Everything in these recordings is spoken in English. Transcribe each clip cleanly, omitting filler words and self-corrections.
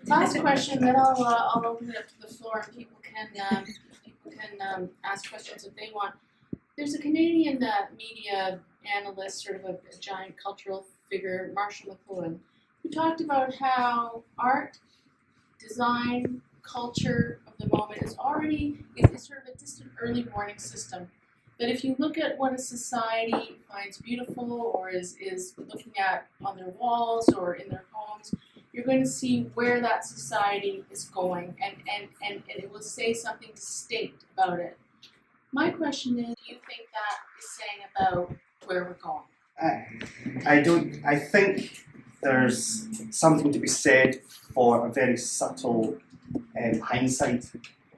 Last question, then I'll open it up to the floor and people can ask questions if they want. There's a Canadian media analyst, sort of a giant cultural figure, Marshall McLuhan, who talked about how art, design, culture of the moment is sort of a distant early warning system. That if you look at what a society finds beautiful or is looking at on their walls or in their homes, you're going to see where that society is going, and it will say something distinct about it. My question is, do you think that is saying about where we're going? I think there's something to be said for a very subtle hindsight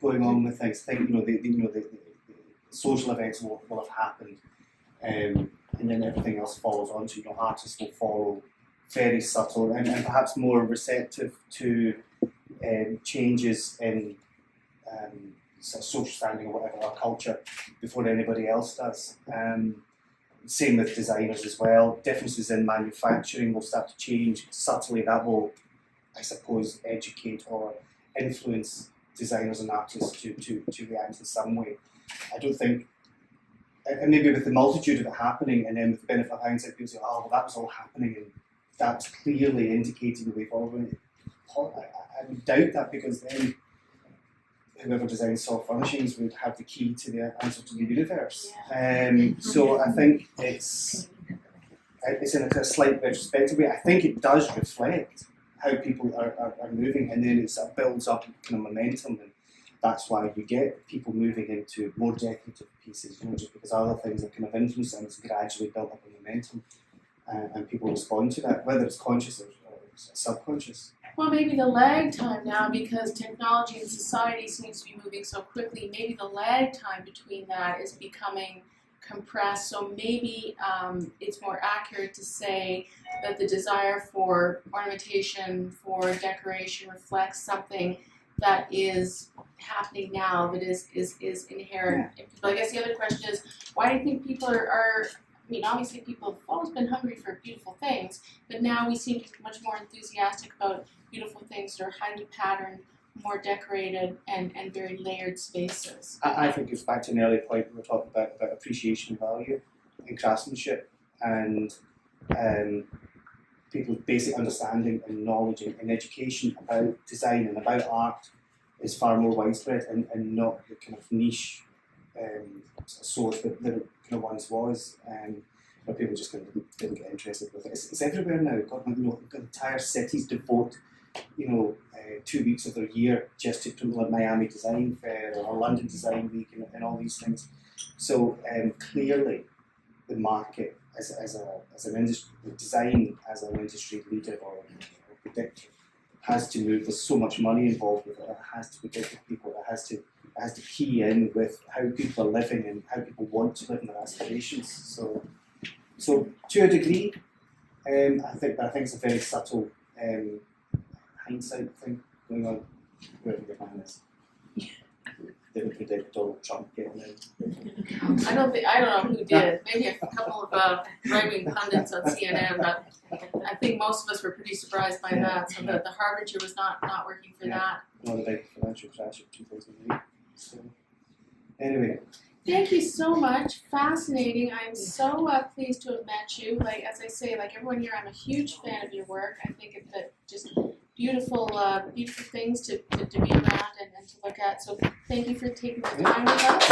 going on with things. I think the social events will have happened, and then everything else follows on. So artists will follow, very subtle and perhaps more receptive to changes in social standing or whatever, or culture, before anybody else does. Same with designers as well. Differences in manufacturing will start to change subtly. That will, I suppose, educate or influence designers and artists to react in some way. I don't think, and maybe with the multitude of it happening, and then with the benefit of hindsight, people say, oh, well, that was all happening, and that's clearly indicating the way forward. I would doubt that, because then whoever designs soft furnishings would have the key to the answer to the universe. So I think it's in a slight retrospective way. I think it does reflect how people are moving, and then it sort of builds up kind of momentum, and that's why you get people moving into more decorative pieces, just because other things are kind of influencing, it's gradually built up a momentum, and people respond to that, whether it's conscious or subconscious. Well, maybe the lag time now, because technology and society seems to be moving so quickly, maybe the lag time between that is becoming compressed. So maybe it's more accurate to say that the desire for ornamentation, for decoration, reflects something that is happening now, that is inherent in people. I guess the other question is, why do you think people are obviously people have always been hungry for beautiful things, but now we seem to be much more enthusiastic about beautiful things that are highly patterned, more decorated, and very layered spaces. I think it's back to an earlier point we were talking about appreciation value and craftsmanship, and people's basic understanding and knowledge and education about design and about art is far more widespread, and not the kind of niche source that it kind of once was, where people just kind of didn't get interested with it. It's everywhere now. Entire cities devote 2 weeks of their year just to promote Miami Design Fair or London Design Week and all these things. So clearly, the market as an industry, design as an industry leader or predictor, has to move. There's so much money involved with it. It has to predict with people. It has to key in with how people are living and how people want to live and their aspirations. So to a degree, I think it's a very subtle hindsight thing going on. Wherever the man is, didn't predict Donald Trump getting in. I don't know who did. Maybe a couple of right-wing pundits on CNN, but I think most of us were pretty surprised by that. So the Harbinger was not working for that. Well, the big financial crash of 2008. So anyway. Thank you so much. Fascinating. I'm so pleased to have met you. Like, as I say, like everyone here, I'm a huge fan of your work. I think it's just beautiful things to be around and to look at. So thank you for taking the time with us.